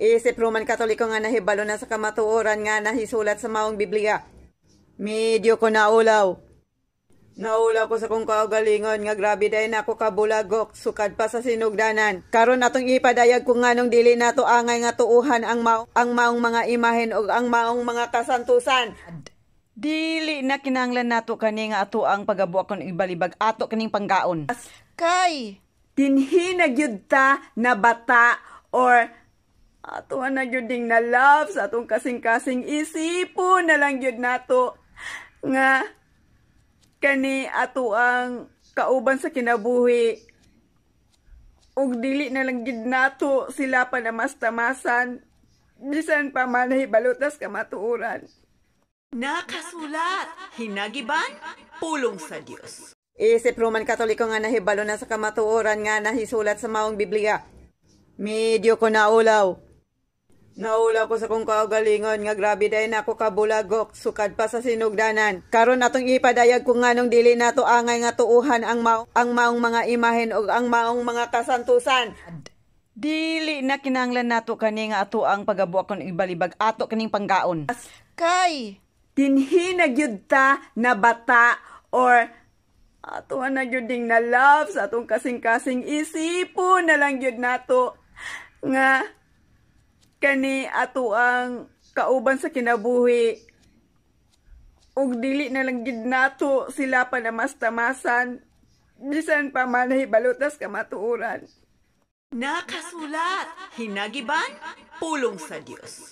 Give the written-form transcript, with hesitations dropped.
Isip Roman Katoliko nga nahibalo na sa kamatuoran nga nahisulat sa maong Biblia. Medyo ko naulaw. Naulaw ko sa kong kaugalingon nga grabe dayon ako kabulagok sukad pa sa sinugdanan. Karon atong ipadayag kung nganong dili nato angay nga tuuhan ang maong mga imahen o ang maong mga kasantusan. Dili na kinahanglan nato kani nga ato ang pagabuak kon ibalibag ato kaning panggaon. Kay dinhi na gyud ta na bata or ato na gyud ding na love sa atong kasing-kasing isipon na lang gyud nato nga kani ato ang kauban sa kinabuhi ug dili na lang gyud nato sila panamas-tamasan bisan pa man hibalutas kamatuoran. Nakasulat, hinagiban, pulong sa Dios. Isip Roman Katoliko nga nahibalo na sa kamatuoran nga nahisulat sa maong Biblia. Medyo ko naulaw. Naulaw ko sa kong kaugalingon nga grabe dayon ako kabulagok sukad pa sa sinugdanan. Karon atong ipadayag kung nganong dili nato angay nga tuuhan ang maong mga imahen o ang maong mga kasantusan. Dili na kinahanglan nato kani nga ato ang pagabuak kon ibalibag ato kaning panggaon. Kay dinhi na gyud ta na bata or ato na gyud ding na love sa atong kasing-kasing isipon na lang gyud nato nga kani ato ang kauban sa kinabuhi ug dili na lang gid nato sila panamas-tamasan bisan pa man hibalutas kamatuoran. Nakasulat, hinagiban, pulong sa Dios.